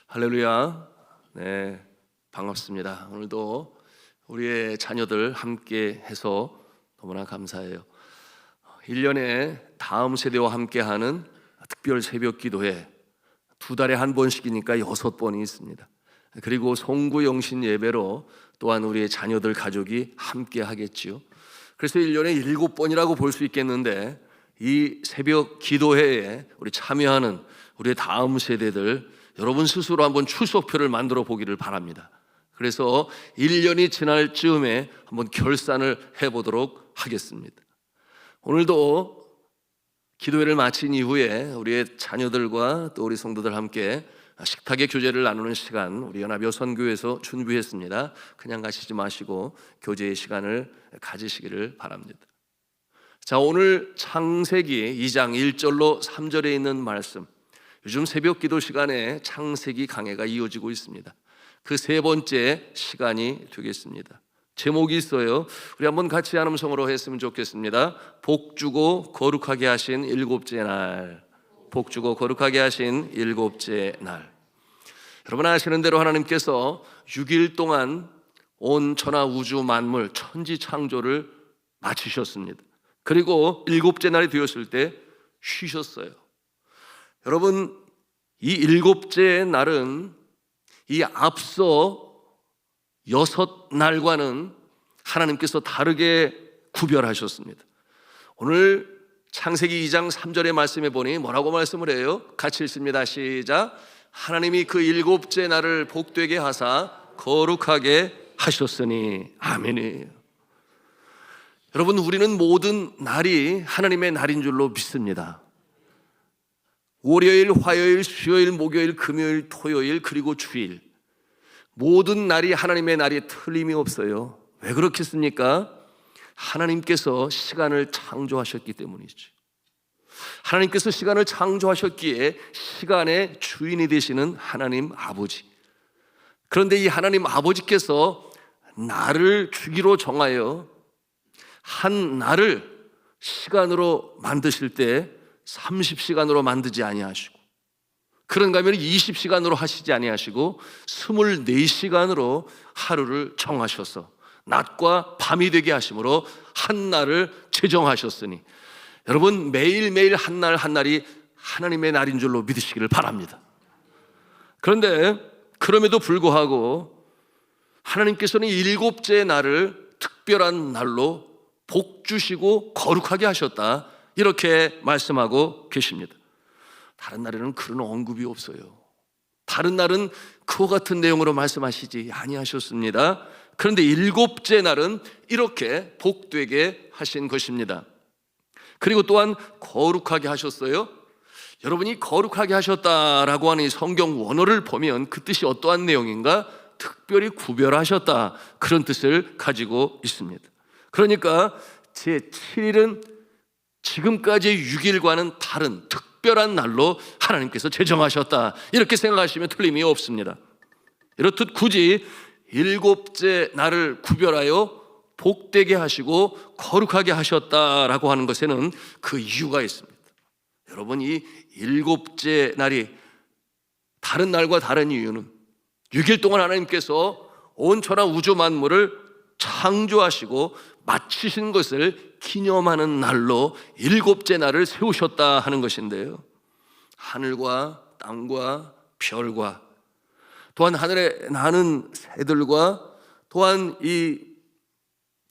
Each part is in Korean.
할렐루야. 네, 반갑습니다. 오늘도 우리의 자녀들 함께 해서 너무나 감사해요. 1년에 다음 세대와 함께하는 특별 새벽 기도회 2달에 한 번씩이니까 6번이 있습니다. 그리고 송구 영신 예배로 또한 우리의 자녀들 가족이 함께 하겠지요. 그래서 1년에 7번이라고 볼 수 있겠는데, 이 새벽 기도회에 우리 참여하는 우리의 다음 세대들, 여러분 스스로 한번 출석표를 만들어 보기를 바랍니다. 그래서 1년이 지날 즈음에 한번 결산을 해보도록 하겠습니다. 오늘도 기도회를 마친 이후에 우리의 자녀들과 또 우리 성도들 함께 식탁의 교제를 나누는 시간, 우리 연합여선교회에서 준비했습니다. 그냥 가시지 마시고 교제의 시간을 가지시기를 바랍니다. 자, 오늘 창세기 2장 1절로 3절에 있는 말씀, 요즘 새벽 기도 시간에 창세기 강해가 이어지고 있습니다. 그 3번째 시간이 되겠습니다. 제목이 있어요. 우리 한번 같이 한음성으로 했으면 좋겠습니다. 복주고 거룩하게 하신 7째 날. 복주고 거룩하게 하신 7째 날. 여러분 아시는 대로 하나님께서 6일 동안 온 천하 우주 만물 천지 창조를 마치셨습니다. 그리고 7째 날이 되었을 때 쉬셨어요. 여러분, 이 7째 날은 이 앞서 6날과는 하나님께서 다르게 구별하셨습니다. 오늘 창세기 2장 3절의 말씀에 보니 뭐라고 말씀을 해요? 같이 읽습니다. 시작. 하나님이 그 7째 날을 복되게 하사 거룩하게 하셨으니. 아멘이에요. 여러분, 우리는 모든 날이 하나님의 날인 줄로 믿습니다. 월요일, 화요일, 수요일, 목요일, 금요일, 토요일, 그리고 주일, 모든 날이 하나님의 날이 틀림이 없어요. 왜 그렇겠습니까? 하나님께서 시간을 창조하셨기 때문이죠. 하나님께서 시간을 창조하셨기에 시간의 주인이 되시는 하나님 아버지, 그런데 이 하나님 아버지께서 날을 주기로 정하여 한 날을 시간으로 만드실 때 30시간으로 만들지 아니하시고, 그런가 하면 20시간으로 하시지 아니하시고 24시간으로 하루를 정하셔서 낮과 밤이 되게 하심으로 한 날을 제정하셨으니, 여러분 매일매일 한 날 한 날이 하나님의 날인 줄로 믿으시기를 바랍니다. 그런데 그럼에도 불구하고 하나님께서는 7째 날을 특별한 날로 복 주시고 거룩하게 하셨다, 이렇게 말씀하고 계십니다. 다른 날에는 그런 언급이 없어요. 다른 날은 그와 같은 내용으로 말씀하시지 아니하셨습니다. 그런데 7째 날은 이렇게 복되게 하신 것입니다. 그리고 또한 거룩하게 하셨어요. 여러분이 거룩하게 하셨다라고 하는 이 성경 원어를 보면 그 뜻이 어떠한 내용인가? 특별히 구별하셨다, 그런 뜻을 가지고 있습니다. 그러니까 제7일은 지금까지의 6일과는 다른 특별한 날로 하나님께서 제정하셨다, 이렇게 생각하시면 틀림이 없습니다. 이렇듯 굳이 7째 날을 구별하여 복되게 하시고 거룩하게 하셨다라고 하는 것에는 그 이유가 있습니다. 여러분, 이 7째 날이 다른 날과 다른 이유는 6일 동안 하나님께서 온 천하 우주 만물을 창조하시고 마치신 것을 기념하는 날로 7째 날을 세우셨다 하는 것인데요, 하늘과 땅과 별과 또한 하늘에 나는 새들과 또한 이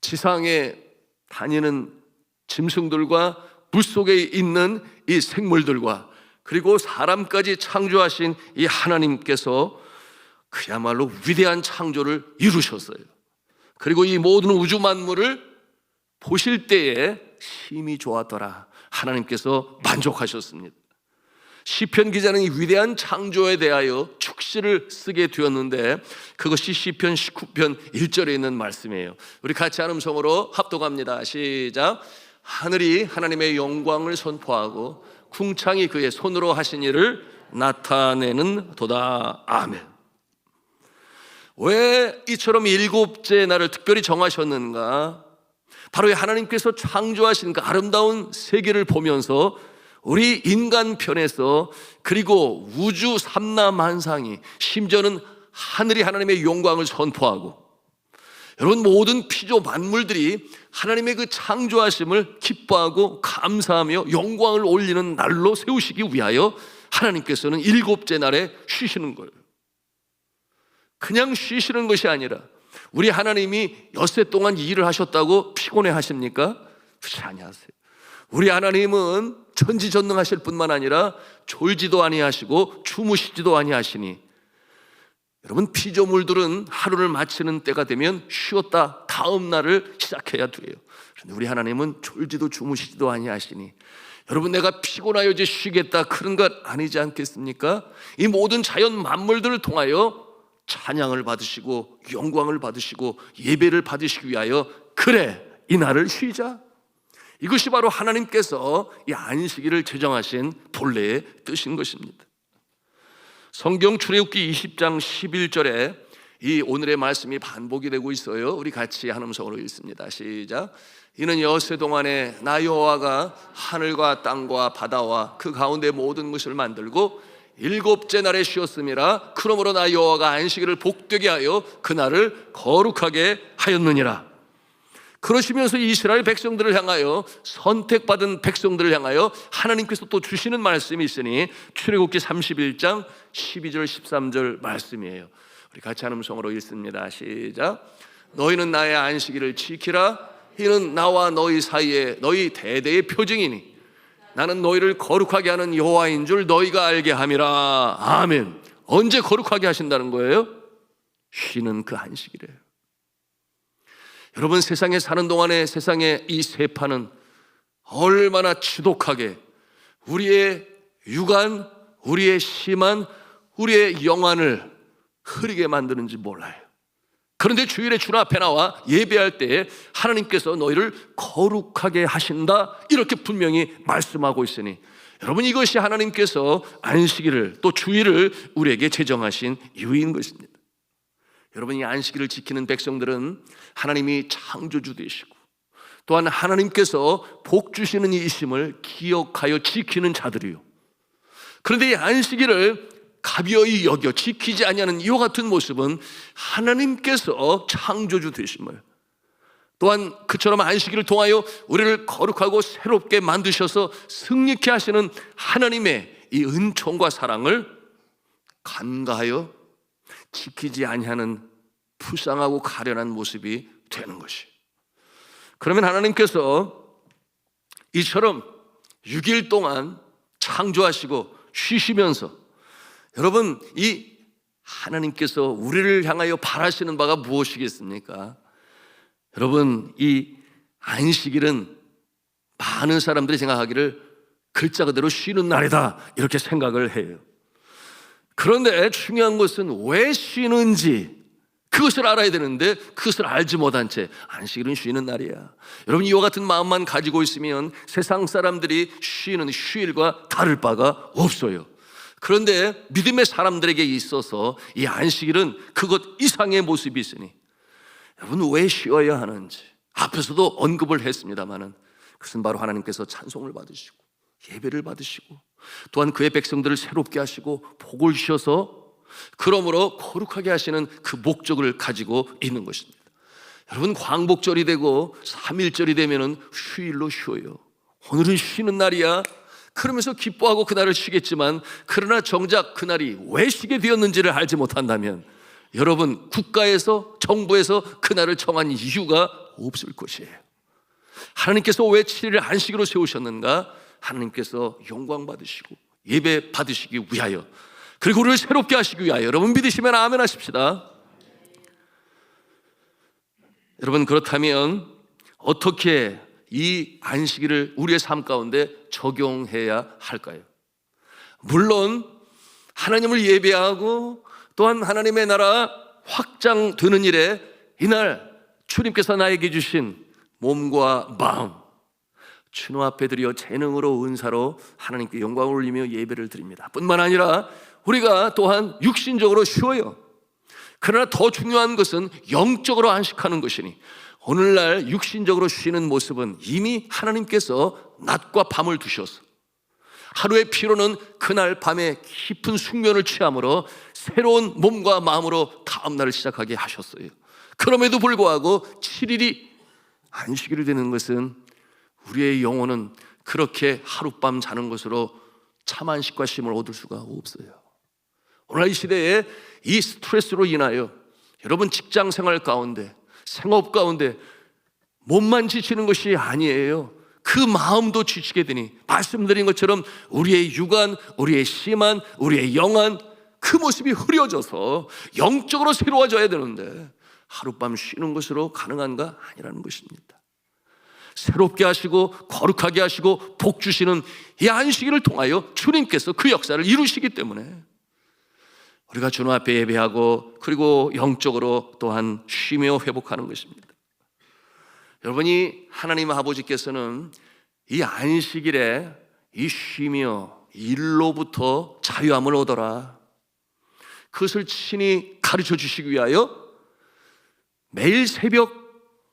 지상에 다니는 짐승들과 물속에 있는 이 생물들과 그리고 사람까지 창조하신 이 하나님께서 그야말로 위대한 창조를 이루셨어요. 그리고 이 모든 우주 만물을 보실 때에 심히 좋았더라, 하나님께서 만족하셨습니다. 시편 기자는 이 위대한 창조에 대하여 축시를 쓰게 되었는데, 그것이 시편 19편 1절에 있는 말씀이에요. 우리 같이 한음성으로 합독합니다. 시작. 하늘이 하나님의 영광을 선포하고 궁창이 그의 손으로 하신 일을 나타내는 도다. 아멘. 왜 이처럼 7째 날을 특별히 정하셨는가? 바로 하나님께서 창조하신 그 아름다운 세계를 보면서 우리 인간 편에서, 그리고 우주 삼라만상이, 심지어는 하늘이 하나님의 영광을 선포하고, 여러분 모든 피조 만물들이 하나님의 그 창조하심을 기뻐하고 감사하며 영광을 올리는 날로 세우시기 위하여 하나님께서는 일곱째 날에 쉬시는 거예요. 그냥 쉬시는 것이 아니라, 우리 하나님이 엿새 동안 일을 하셨다고 피곤해 하십니까? 그렇지 아니하세요. 우리 하나님은 전지전능하실 뿐만 아니라 졸지도 아니하시고 주무시지도 아니하시니, 여러분 피조물들은 하루를 마치는 때가 되면 쉬었다 다음 날을 시작해야 돼요. 그런데 우리 하나님은 졸지도 주무시지도 아니하시니, 여러분 내가 피곤하여 이제 쉬겠다 그런 것 아니지 않겠습니까? 이 모든 자연 만물들을 통하여 찬양을 받으시고 영광을 받으시고 예배를 받으시기 위하여, 그래 이 날을 쉬자, 이것이 바로 하나님께서 이 안식일을 제정하신 본래의 뜻인 것입니다. 성경 출애굽기 20장 11절에 이 오늘의 말씀이 반복이 되고 있어요. 우리 같이 한 음성으로 읽습니다. 시작. 이는 엿새 동안에 나 여호와가 하늘과 땅과 바다와 그 가운데 모든 것을 만들고 일곱째 날에 쉬었음이라. 그러므로 나 여호와가 안식일을 복되게 하여 그 날을 거룩하게 하였느니라. 그러시면서 이스라엘 백성들을 향하여, 선택받은 백성들을 향하여 하나님께서 또 주시는 말씀이 있으니 출애굽기 31장 12절 13절 말씀이에요. 우리 같이 한 음성으로 읽습니다. 시작. 너희는 나의 안식일을 지키라. 이는 나와 너희 사이에 너희 대대의 표징이니 나는 너희를 거룩하게 하는 여호와인 줄 너희가 알게 함이라. 아멘. 언제 거룩하게 하신다는 거예요? 쉬는 그 안식일이에요. 여러분 세상에 사는 동안에 세상의 이 세파는 얼마나 지독하게 우리의 육안, 우리의 심한, 우리의 영안을 흐리게 만드는지 몰라요. 그런데 주일에 주님 앞에 나와 예배할 때에 하나님께서 너희를 거룩하게 하신다 이렇게 분명히 말씀하고 있으니, 여러분 이것이 하나님께서 안식일을 또 주일을 우리에게 제정하신 이유인 것입니다. 여러분 이 안식일을 지키는 백성들은 하나님이 창조주 되시고 또한 하나님께서 복 주시는 이심을 기억하여 지키는 자들이요. 그런데 이 안식일을 가벼이 여겨 지키지 아니하는 이와 같은 모습은 하나님께서 창조주 되심을, 또한 그처럼 안식일을 통하여 우리를 거룩하고 새롭게 만드셔서 승리케 하시는 하나님의 이 은총과 사랑을 간과하여 지키지 아니하는 불쌍하고 가련한 모습이 되는 것이. 그러면 하나님께서 이처럼 6일 동안 창조하시고 쉬시면서, 여러분 이 하나님께서 우리를 향하여 바라시는 바가 무엇이겠습니까? 여러분 이 안식일은 많은 사람들이 생각하기를 글자 그대로 쉬는 날이다 이렇게 생각을 해요. 그런데 중요한 것은 왜 쉬는지 그것을 알아야 되는데, 그것을 알지 못한 채 안식일은 쉬는 날이야. 여러분 이와 같은 마음만 가지고 있으면 세상 사람들이 쉬는 휴일과 다를 바가 없어요. 그런데 믿음의 사람들에게 있어서 이 안식일은 그것 이상의 모습이 있으니, 여러분 왜 쉬어야 하는지 앞에서도 언급을 했습니다마는, 그것은 바로 하나님께서 찬송을 받으시고 예배를 받으시고 또한 그의 백성들을 새롭게 하시고 복을 주셔서 그러므로 거룩하게 하시는 그 목적을 가지고 있는 것입니다. 여러분 광복절이 되고 3일절이 되면은 휴일로 쉬어요. 오늘은 쉬는 날이야 그러면서 기뻐하고 그날을 쉬겠지만, 그러나 정작 그날이 왜 쉬게 되었는지를 알지 못한다면 여러분 국가에서 정부에서 그날을 정한 이유가 없을 것이에요. 하나님께서 왜 7일을 안식일로 세우셨는가? 하나님께서 영광 받으시고 예배 받으시기 위하여, 그리고 우리를 새롭게 하시기 위하여. 여러분 믿으시면 아멘 하십시다. 여러분 그렇다면 어떻게 이 안식일을 우리의 삶 가운데 적용해야 할까요? 물론 하나님을 예배하고 또한 하나님의 나라 확장되는 일에 이날 주님께서 나에게 주신 몸과 마음 주님 앞에 드려 재능으로 은사로 하나님께 영광을 올리며 예배를 드립니다. 뿐만 아니라 우리가 또한 육신적으로 쉬어요. 그러나 더 중요한 것은 영적으로 안식하는 것이니, 오늘날 육신적으로 쉬는 모습은 이미 하나님께서 낮과 밤을 두셔서 하루의 피로는 그날 밤에 깊은 숙면을 취함으로 새로운 몸과 마음으로 다음 날을 시작하게 하셨어요. 그럼에도 불구하고 7일이 안식일이 되는 것은 우리의 영혼은 그렇게 하룻밤 자는 것으로 참 안식과 쉼을 얻을 수가 없어요. 오늘 이 시대에 이 스트레스로 인하여 여러분 직장 생활 가운데, 생업 가운데 몸만 지치는 것이 아니에요. 그 마음도 지치게 되니 말씀드린 것처럼 우리의 육안, 우리의 심한, 우리의 영안 그 모습이 흐려져서 영적으로 새로워져야 되는데 하룻밤 쉬는 것으로 가능한가? 아니라는 것입니다. 새롭게 하시고 거룩하게 하시고 복 주시는 이 안식일을 통하여 주님께서 그 역사를 이루시기 때문에 우리가 주님 앞에 예배하고 그리고 영적으로 또한 쉬며 회복하는 것입니다. 여러분이 하나님 아버지께서는 이 안식일에 이 쉬며 일로부터 자유함을 얻어라, 그것을 친히 가르쳐 주시기 위하여 매일 새벽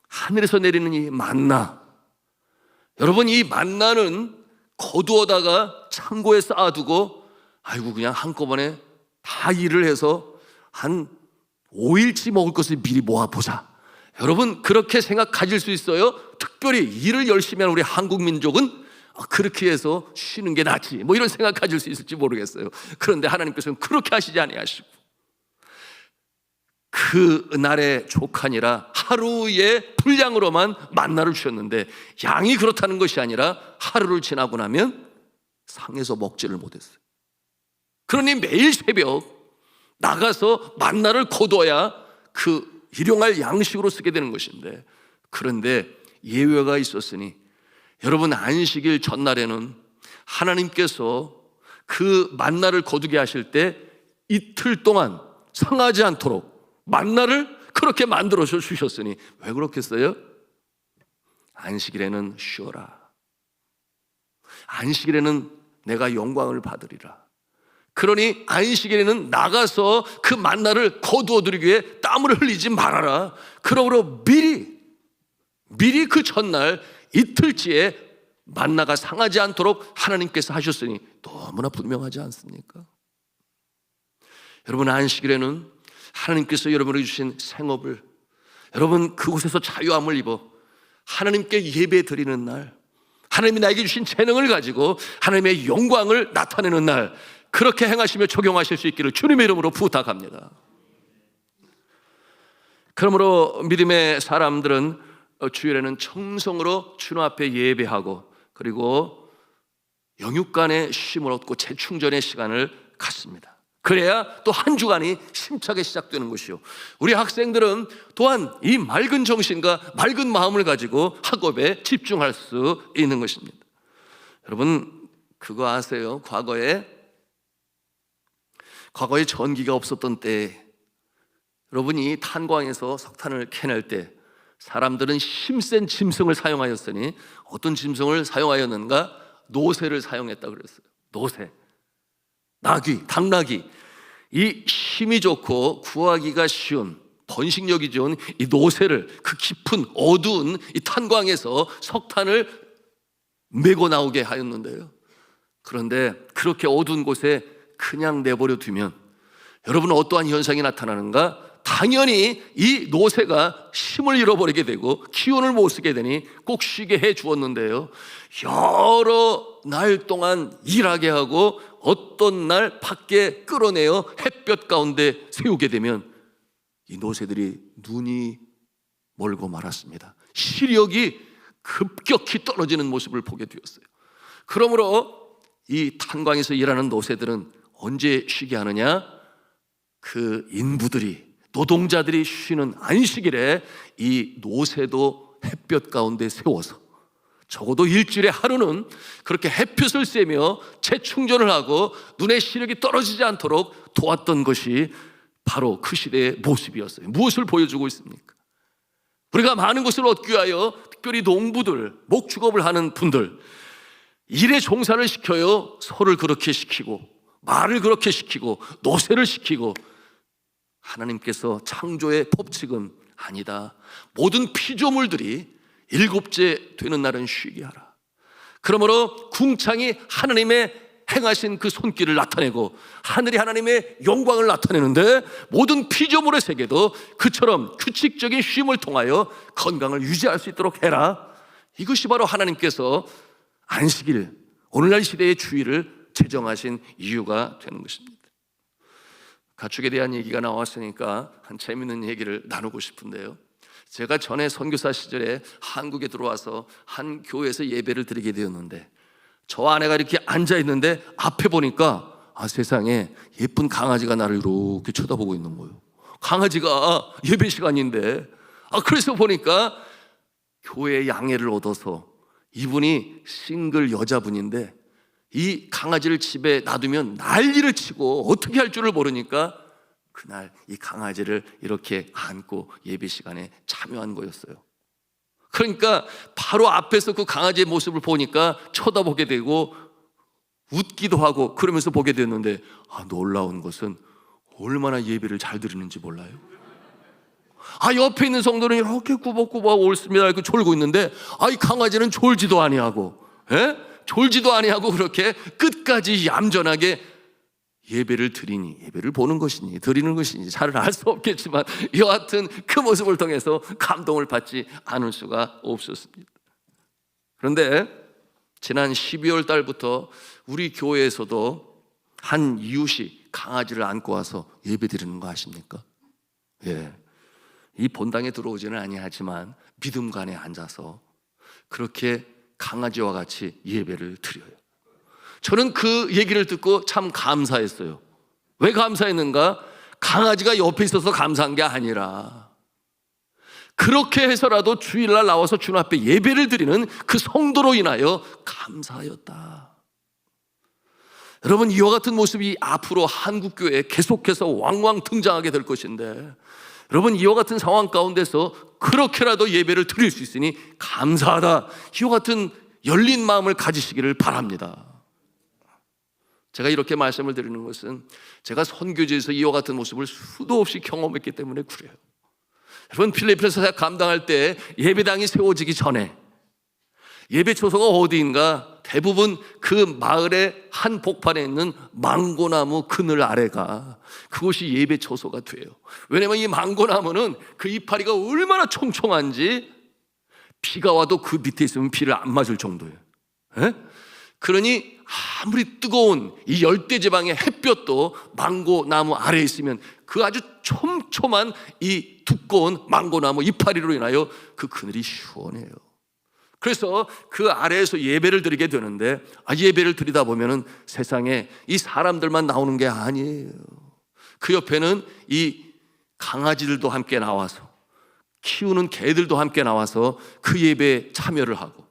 하늘에서 내리는 이 만나, 여러분 이 만나는 거두어다가 창고에 쌓아두고 아이고 그냥 한꺼번에 다 일을 해서 한 5일치 먹을 것을 미리 모아보자, 여러분 그렇게 생각 가질 수 있어요? 특별히 일을 열심히 하는 우리 한국 민족은 그렇게 해서 쉬는 게 낫지 뭐 이런 생각 가질 수 있을지 모르겠어요. 그런데 하나님께서는 그렇게 하시지 아니하시고 그 날의 족하니라 하루의 분량으로만 만나를 주셨는데 양이 그렇다는 것이 아니라 하루를 지나고 나면 상에서 먹지를 못했어요. 그러니 매일 새벽 나가서 만나를 거둬야 그 일용할 양식으로 쓰게 되는 것인데, 그런데 예외가 있었으니 여러분 안식일 전날에는 하나님께서 그 만나를 거두게 하실 때 이틀 동안 상하지 않도록 만나를 그렇게 만들어서 주셨으니 왜 그렇겠어요? 안식일에는 쉬어라, 안식일에는 내가 영광을 받으리라. 그러니 안식일에는 나가서 그 만나를 거두어 드리기 위해 땀을 흘리지 말아라. 그러므로 미리 그 전날 이틀째에 만나가 상하지 않도록 하나님께서 하셨으니 너무나 분명하지 않습니까? 여러분 안식일에는 하나님께서 여러분에게 주신 생업을, 여러분 그곳에서 자유함을 입어 하나님께 예배 드리는 날, 하나님이 나에게 주신 재능을 가지고 하나님의 영광을 나타내는 날, 그렇게 행하시며 적용하실 수 있기를 주님의 이름으로 부탁합니다. 그러므로 믿음의 사람들은 주일에는 청성으로 주님 앞에 예배하고 그리고 영육간의 쉼을 얻고 재충전의 시간을 갖습니다. 그래야 또 한 주간이 힘차게 시작되는 것이요, 우리 학생들은 또한 이 맑은 정신과 맑은 마음을 가지고 학업에 집중할 수 있는 것입니다. 여러분 그거 아세요? 과거에 전기가 없었던 때, 여러분이 탄광에서 석탄을 캐낼 때 사람들은 힘센 짐승을 사용하였으니 어떤 짐승을 사용하였는가? 노새를 사용했다 그랬어요. 노새, 나귀, 당나귀, 이 힘이 좋고 구하기가 쉬운, 번식력이 좋은 이 노새를 그 깊은 어두운 이 탄광에서 석탄을 메고 나오게 하였는데요, 그런데 그렇게 어두운 곳에 그냥 내버려 두면 여러분은 어떠한 현상이 나타나는가? 당연히 이 노새가 힘을 잃어버리게 되고 기운을 못 쓰게 되니 꼭 쉬게 해 주었는데요, 여러 날 동안 일하게 하고 어떤 날 밖에 끌어내어 햇볕 가운데 세우게 되면 이 노새들이 눈이 멀고 말았습니다. 시력이 급격히 떨어지는 모습을 보게 되었어요. 그러므로 이 탄광에서 일하는 노새들은 언제 쉬게 하느냐? 그 인부들이, 노동자들이 쉬는 안식일에 이 노새도 햇볕 가운데 세워서 적어도 일주일에 하루는 그렇게 햇볕을 쐬며 재충전을 하고 눈의 시력이 떨어지지 않도록 도왔던 것이 바로 그 시대의 모습이었어요. 무엇을 보여주고 있습니까? 우리가 많은 것을 얻기 위하여 특별히 농부들, 목축업을 하는 분들 일에 종사를 시켜요. 소를 그렇게 시키고 말을 그렇게 시키고 노새를 시키고, 하나님께서 창조의 법칙은 아니다. 모든 피조물들이 일곱째 되는 날은 쉬게 하라. 그러므로 궁창이 하나님의 행하신 그 손길을 나타내고 하늘이 하나님의 영광을 나타내는데 모든 피조물의 세계도 그처럼 규칙적인 쉼을 통하여 건강을 유지할 수 있도록 해라. 이것이 바로 하나님께서 안식일, 오늘날 시대의 주의를 제정하신 이유가 되는 것입니다. 가축에 대한 얘기가 나왔으니까 한 재미있는 얘기를 나누고 싶은데요, 제가 전에 선교사 시절에 한국에 들어와서 한 교회에서 예배를 드리게 되었는데 저 아내가 이렇게 앉아 있는데 앞에 보니까 세상에 예쁜 강아지가 나를 이렇게 쳐다보고 있는 거예요. 강아지가 예배 시간인데 그래서 보니까 교회 양해를 얻어서 이분이 싱글 여자분인데 이 강아지를 집에 놔두면 난리를 치고 어떻게 할 줄을 모르니까 그날 이 강아지를 이렇게 안고 예배 시간에 참여한 거였어요. 그러니까 바로 앞에서 그 강아지의 모습을 보니까 쳐다보게 되고 웃기도 하고 그러면서 보게 됐는데 놀라운 것은 얼마나 예배를 잘 드리는지 몰라요. 옆에 있는 성도는 이렇게 꾸벅꾸벅 옳습니다 이렇게 졸고 있는데 이 강아지는 졸지도 아니하고 졸지도 아니하고 그렇게 끝까지 얌전하게 예배를 드리니, 예배를 보는 것이니 드리는 것이니 잘 알 수 없겠지만 여하튼 그 모습을 통해서 감동을 받지 않을 수가 없었습니다. 그런데 지난 12월 달부터 우리 교회에서도 한 이웃이 강아지를 안고 와서 예배 드리는 거 아십니까? 이 본당에 들어오지는 아니하지만 믿음관에 앉아서 그렇게 강아지와 같이 예배를 드려요. 저는 그 얘기를 듣고 참 감사했어요. 왜 감사했는가? 강아지가 옆에 있어서 감사한 게 아니라 그렇게 해서라도 주일날 나와서 주님 앞에 예배를 드리는 그 성도로 인하여 감사하였다. 여러분, 이와 같은 모습이 앞으로 한국교회에 계속해서 왕왕 등장하게 될 것인데, 여러분, 이와 같은 상황 가운데서 그렇게라도 예배를 드릴 수 있으니 감사하다, 이와 같은 열린 마음을 가지시기를 바랍니다. 제가 이렇게 말씀을 드리는 것은 제가 선교지에서 이와 같은 모습을 수도 없이 경험했기 때문에 그래요. 여러분, 필리핀에서 감당할 때 예배당이 세워지기 전에 예배 초소가 어디인가? 대부분 그 마을의 한 복판에 있는 망고나무 그늘 아래가 그곳이 예배 초소가 돼요. 왜냐하면 이 망고나무는 그 이파리가 얼마나 총총한지 비가 와도 그 밑에 있으면 비를 안 맞을 정도예요. 그러니 아무리 뜨거운 이 열대지방의 햇볕도 망고나무 아래에 있으면 그 아주 촘촘한 이 두꺼운 망고나무 이파리로 인하여 그 그늘이 시원해요. 그래서 그 아래에서 예배를 드리게 되는데, 예배를 드리다 보면은 세상에 이 사람들만 나오는 게 아니에요. 그 옆에는 이 강아지들도 함께 나와서, 키우는 개들도 함께 나와서 그 예배에 참여를 하고,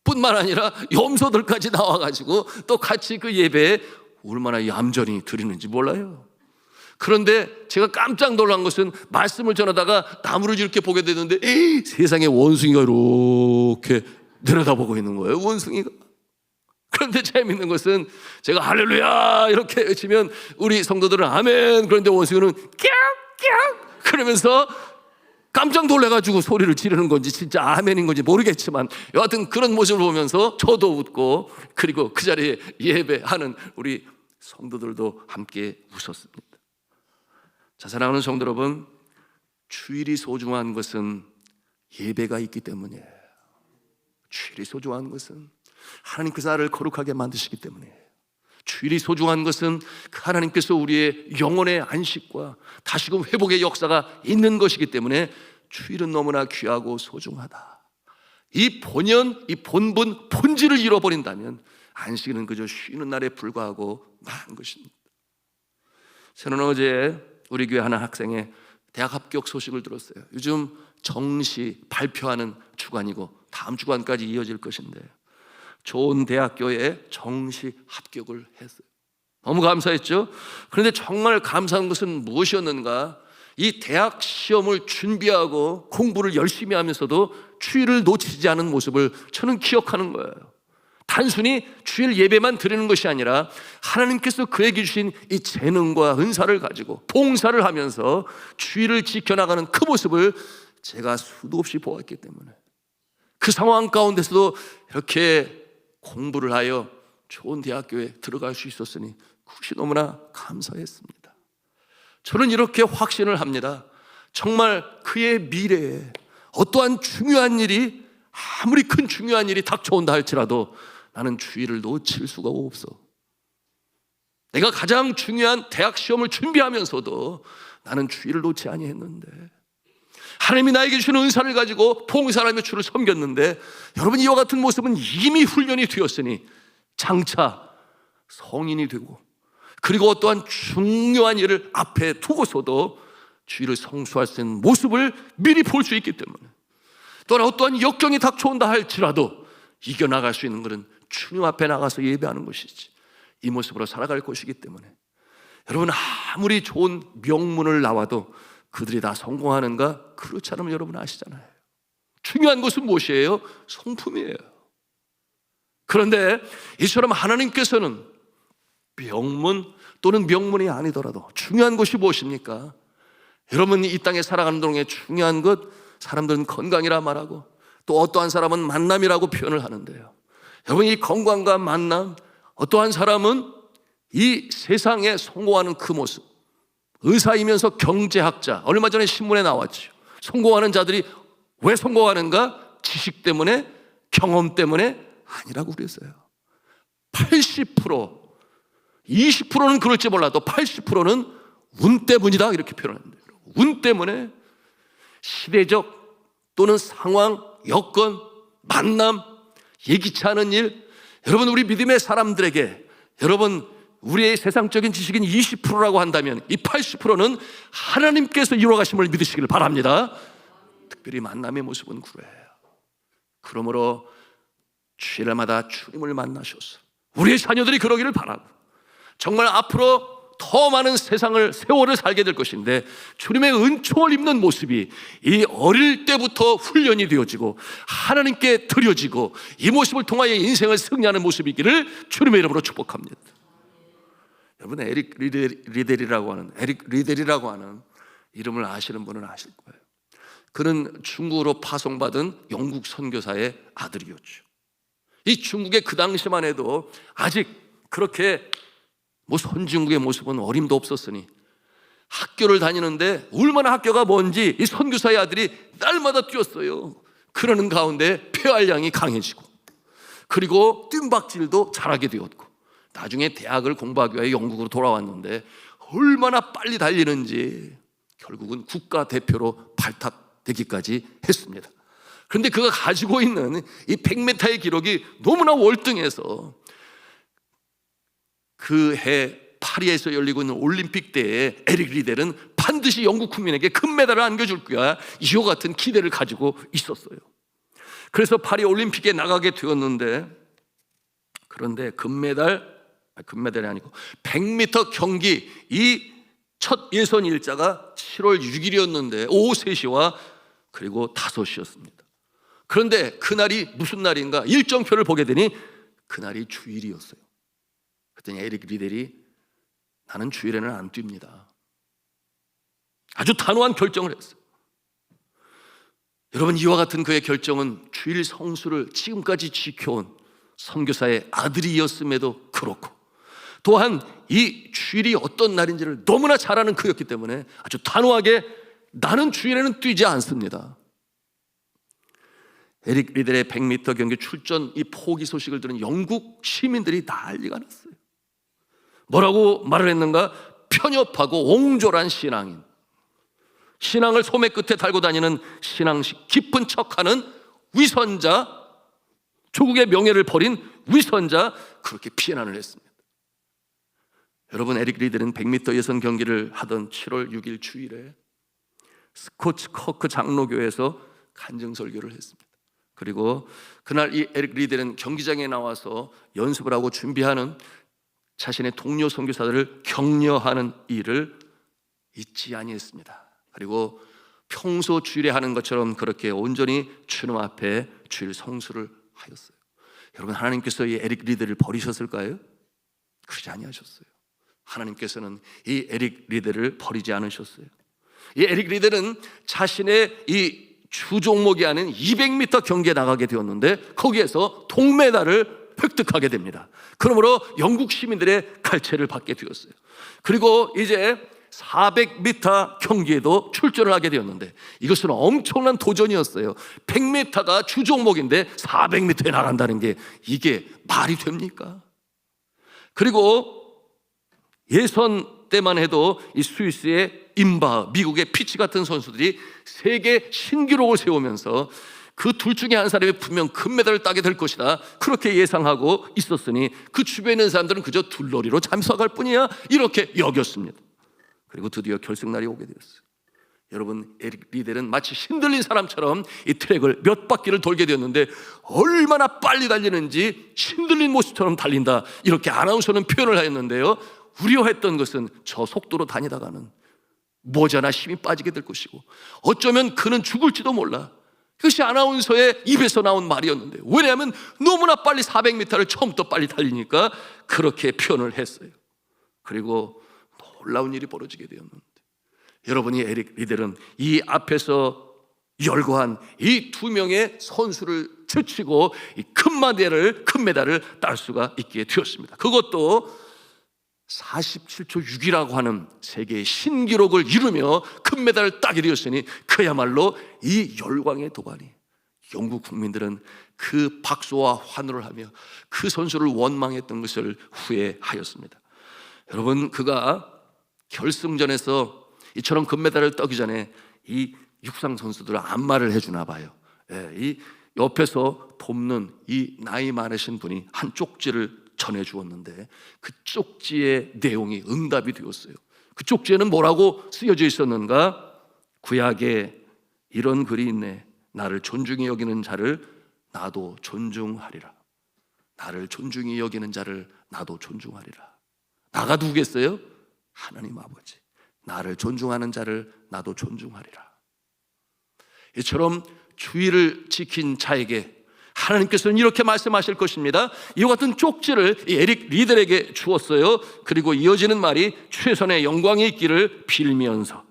뿐만 아니라 염소들까지 나와가지고 또 같이 그 예배에 얼마나 얌전히 드리는지 몰라요. 그런데 제가 깜짝 놀란 것은 말씀을 전하다가 나무를 이렇게 보게 되는데 세상에 원숭이가 이렇게 내려다보고 있는 거예요. 원숭이가. 그런데 재밌는 것은 제가 할렐루야 이렇게 외치면 우리 성도들은 아멘, 그런데 원숭이는 깍깍 그러면서 깜짝 놀라가지고 소리를 지르는 건지 진짜 아멘인 건지 모르겠지만 여하튼 그런 모습을 보면서 저도 웃고, 그리고 그 자리에 예배하는 우리 성도들도 함께 웃었습니다. 자, 사랑하는 성도 여러분, 주일이 소중한 것은 예배가 있기 때문이에요. 주일이 소중한 것은 하나님께서 나를 거룩하게 만드시기 때문이에요. 주일이 소중한 것은 하나님께서 우리의 영혼의 안식과 다시금 회복의 역사가 있는 것이기 때문에 주일은 너무나 귀하고 소중하다. 이 본연, 이 본분, 본질을 잃어버린다면 안식일은 그저 쉬는 날에 불과하고 만 것입니다. 저는 어제 우리 교회 하나 학생의 대학 합격 소식을 들었어요. 요즘 정시 발표하는 주간이고 다음 주간까지 이어질 것인데 좋은 대학교에 정시 합격을 했어요. 너무 감사했죠. 그런데 정말 감사한 것은 무엇이었는가? 이 대학 시험을 준비하고 공부를 열심히 하면서도 주일을 놓치지 않은 모습을 저는 기억하는 거예요. 단순히 주일 예배만 드리는 것이 아니라 하나님께서 그에게 주신 이 재능과 은사를 가지고 봉사를 하면서 주일을 지켜나가는 그 모습을 제가 수도 없이 보았기 때문에 그 상황 가운데서도 이렇게 공부를 하여 좋은 대학교에 들어갈 수 있었으니 그것이 너무나 감사했습니다. 저는 이렇게 확신을 합니다. 정말 그의 미래에 어떠한 중요한 일이, 아무리 큰 중요한 일이 닥쳐온다 할지라도 나는 주일을 놓칠 수가 없어. 내가 가장 중요한 대학 시험을 준비하면서도 나는 주일을 놓지 아니했는데, 하나님이 나에게 주신 은사를 가지고 봉사하며 주를 섬겼는데, 여러분 이와 같은 모습은 이미 훈련이 되었으니 장차 성인이 되고, 그리고 어떠한 중요한 일을 앞에 두고서도 주일을 성수할 수 있는 모습을 미리 볼 수 있기 때문에, 또한 어떠한 역경이 닥쳐온다 할지라도 이겨나갈 수 있는 것은 주님 앞에 나가서 예배하는 것이지, 이 모습으로 살아갈 것이기 때문에, 여러분 아무리 좋은 명문을 나와도 그들이 다 성공하는가? 그렇지 않으면 여러분 아시잖아요. 중요한 것은 무엇이에요? 성품이에요. 그런데 이처럼 하나님께서는 명문 또는 명문이 아니더라도 중요한 것이 무엇입니까? 여러분이 이 땅에 살아가는 동안에 중요한 것, 사람들은 건강이라 말하고 또 어떠한 사람은 만남이라고 표현을 하는데요, 여러분 이 건강과 만남, 어떠한 사람은 이 세상에 성공하는 그 모습, 의사이면서 경제학자, 얼마 전에 신문에 나왔죠. 성공하는 자들이 왜 성공하는가? 지식 때문에, 경험 때문에 아니라고 그랬어요. 80%, 20%는 그럴지 몰라도 80%는 운 때문이다, 이렇게 표현합니다. 운 때문에 시대적 또는 상황, 여건, 만남, 예기치 않은 일, 여러분 우리 믿음의 사람들에게, 여러분 우리의 세상적인 지식인 20%라고 한다면 이 80%는 하나님께서 이루어가심을 믿으시기를 바랍니다. 특별히 만남의 모습은 그래요. 그러므로 주일마다 주님을 만나셔서 우리의 자녀들이 그러기를 바라고, 정말 앞으로 더 많은 세월을 살게 될 것인데 주님의 은총을 입는 모습이 이 어릴 때부터 훈련이 되어지고 하나님께 드려지고 이 모습을 통하여 인생을 승리하는 모습이기를 주님의 이름으로 축복합니다. 여러분 에릭 리델이라고 하는 이름을 아시는 분은 아실 거예요. 그는 중국으로 파송받은 영국 선교사의 아들이었죠. 이 중국의 그 당시만 해도 아직 그렇게 선진국의 모습은 어림도 없었으니 학교를 다니는데 얼마나 학교가 먼지 이 선교사의 아들이 날마다 뛰었어요. 그러는 가운데 폐활량이 강해지고, 그리고 뜀박질도 잘하게 되었고, 나중에 대학을 공부하기 위해 영국으로 돌아왔는데 얼마나 빨리 달리는지 결국은 국가대표로 발탁되기까지 했습니다. 그런데 그가 가지고 있는 이 100m의 기록이 너무나 월등해서 그 해 파리에서 열리고 있는 올림픽 때에 에릭 리델은 반드시 영국 국민에게 금메달을 안겨줄 거야, 이와 같은 기대를 가지고 있었어요. 그래서 파리 올림픽에 나가게 되었는데, 그런데 금메달이 아니고 100m 경기 이 첫 예선 일자가 7월 6일이었는데 오후 3시와 그리고 5시였습니다. 그런데 그날이 무슨 날인가 일정표를 보게 되니 그날이 주일이었어요. 그랬더니 에릭 리델이 나는 주일에는 안 뜁니다. 아주 단호한 결정을 했어요. 여러분 이와 같은 그의 결정은 주일 성수를 지금까지 지켜온 선교사의 아들이었음에도 그렇고, 또한 이 주일이 어떤 날인지를 너무나 잘 아는 그였기 때문에 아주 단호하게 나는 주일에는 뛰지 않습니다. 에릭 리델의 100m 경기 출전 이 포기 소식을 들은 영국 시민들이 난리가 났어요. 뭐라고 말을 했는가? 편협하고 옹졸한 신앙인, 신앙을 소매 끝에 달고 다니는 신앙식 깊은 척하는 위선자, 조국의 명예를 버린 위선자, 그렇게 비난을 했습니다. 여러분 에릭 리델은 100m 예선 경기를 하던 7월 6일 주일에 스코츠 커크 장로교에서 간증설교를 했습니다. 그리고 그날 이 에릭 리델은 경기장에 나와서 연습을 하고 준비하는 자신의 동료 선교사들을 격려하는 일을 잊지 아니했습니다. 그리고 평소 주일에 하는 것처럼 그렇게 온전히 주님 앞에 주일 성수를 하였어요. 여러분 하나님께서 이 에릭 리델을 버리셨을까요? 그러지 아니하셨어요. 하나님께서는 이 에릭 리델을 버리지 않으셨어요. 이 에릭 리델은 자신의 이 주 종목이 아닌 200m 경기에 나가게 되었는데 거기에서 동메달을 획득하게 됩니다. 그러므로 영국 시민들의 갈채를 받게 되었어요. 그리고 이제 400m 경기에도 출전을 하게 되었는데 이것은 엄청난 도전이었어요. 100m가 주 종목인데 400m에 나간다는 게 이게 말이 됩니까? 그리고 예선 때만 해도 이 스위스의 임바, 미국의 피치 같은 선수들이 세계 신기록을 세우면서 그 둘 중에 한 사람이 분명 금메달을 따게 될 것이다, 그렇게 예상하고 있었으니 그 주변에 있는 사람들은 그저 둘러리로 참석할 뿐이야, 이렇게 여겼습니다. 그리고 드디어 결승날이 오게 되었어요. 여러분, 에릭 리델은 마치 신들린 사람처럼 이 트랙을 몇 바퀴를 돌게 되었는데 얼마나 빨리 달리는지 신들린 모습처럼 달린다, 이렇게 아나운서는 표현을 하였는데요, 우려했던 것은 저 속도로 다니다가는 머지않아 힘이 빠지게 될 것이고 어쩌면 그는 죽을지도 몰라. 그것이 아나운서의 입에서 나온 말이었는데, 왜냐하면 너무나 빨리 400m를 처음부터 빨리 달리니까 그렇게 표현을 했어요. 그리고 놀라운 일이 벌어지게 되었는데, 여러분이 에릭 리델은 이 앞에서 열거한 이 두 명의 선수를 제치고 이 금메달을 딸 수가 있게 되었습니다. 그것도 47초 6이라고 하는 세계의 신기록을 이루며 금메달을 따게 되었으니 그야말로 이 열광의 도가니, 영국 국민들은 그 박수와 환호를 하며 그 선수를 원망했던 것을 후회하였습니다. 여러분, 그가 결승전에서 이처럼 금메달을 따기 전에 이 육상 선수들 안마를 해주나 봐요. 이 옆에서 돕는 이 나이 많으신 분이 한 쪽지를 전해주었는데 그 쪽지의 내용이 응답이 되었어요. 그 쪽지에는 뭐라고 쓰여져 있었는가? 구약에 이런 글이 있네. 나를 존중히 여기는 자를 나도 존중하리라. 나를 존중히 여기는 자를 나도 존중하리라. 나가 누구겠어요? 하나님 아버지. 나를 존중하는 자를 나도 존중하리라. 이처럼 주의를 지킨 자에게 하나님께서는 이렇게 말씀하실 것입니다. 이와 같은 쪽지를 에릭 리델에게 주었어요. 그리고 이어지는 말이 최선의 영광이 있기를 빌면서,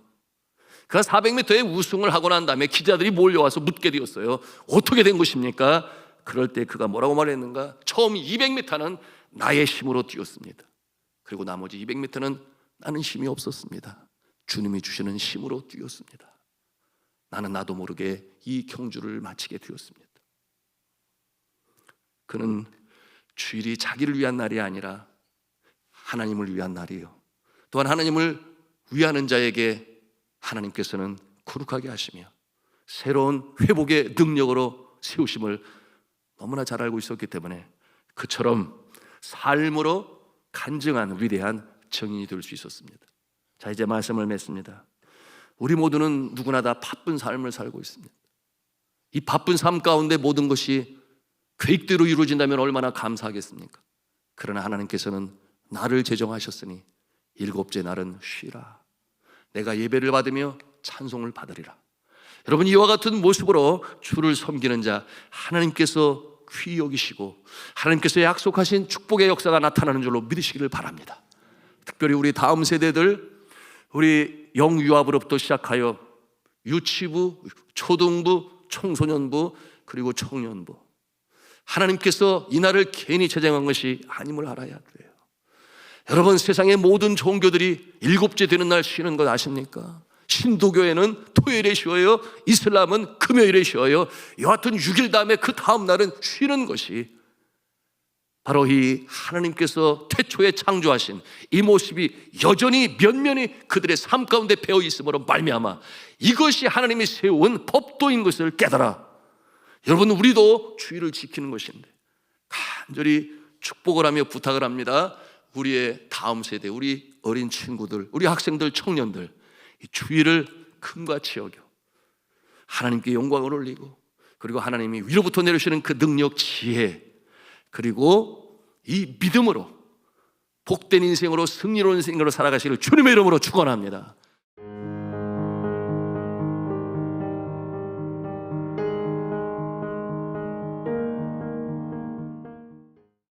그가 400m에 우승을 하고 난 다음에 기자들이 몰려와서 묻게 되었어요. 어떻게 된 것입니까? 그럴 때 그가 뭐라고 말했는가? 처음 200m는 나의 힘으로 뛰었습니다. 그리고 나머지 200m는 나는 힘이 없었습니다. 주님이 주시는 힘으로 뛰었습니다. 나는 나도 모르게 이 경주를 마치게 되었습니다. 그는 주일이 자기를 위한 날이 아니라 하나님을 위한 날이에요. 또한 하나님을 위하는 자에게 하나님께서는 거룩하게 하시며 새로운 회복의 능력으로 세우심을 너무나 잘 알고 있었기 때문에 그처럼 삶으로 간증한 위대한 증인이 될 수 있었습니다. 자, 이제 말씀을 맺습니다. 우리 모두는 누구나 다 바쁜 삶을 살고 있습니다. 이 바쁜 삶 가운데 모든 것이 계획대로 이루어진다면 얼마나 감사하겠습니까? 그러나 하나님께서는 날을 제정하셨으니 일곱째 날은 쉬라. 내가 예배를 받으며 찬송을 받으리라. 여러분, 이와 같은 모습으로 주를 섬기는 자 하나님께서 귀히 여기시고 하나님께서 약속하신 축복의 역사가 나타나는 줄로 믿으시기를 바랍니다. 특별히 우리 다음 세대들, 우리 영유아부로부터 시작하여 유치부, 초등부, 청소년부, 그리고 청년부, 하나님께서 이 날을 괜히 제정한 것이 아님을 알아야 돼요. 여러분, 세상의 모든 종교들이 일곱째 되는 날 쉬는 것 아십니까? 신도교회는 토요일에 쉬어요. 이슬람은 금요일에 쉬어요. 여하튼 6일 다음에 그 다음 날은 쉬는 것이 바로 이 하나님께서 태초에 창조하신 이 모습이 여전히 면면히 그들의 삶 가운데 배어 있음으로 말미암아 이것이 하나님이 세운 법도인 것을 깨달아 여러분, 우리도 주의를 지키는 것인데 간절히 축복을 하며 부탁을 합니다. 우리의 다음 세대, 우리 어린 친구들, 우리 학생들, 청년들, 이 주의를 금같이 여겨 하나님께 영광을 올리고, 그리고 하나님이 위로부터 내려주시는 그 능력, 지혜, 그리고 이 믿음으로 복된 인생으로, 승리로운 인생으로 살아가시기를 주님의 이름으로 축원합니다.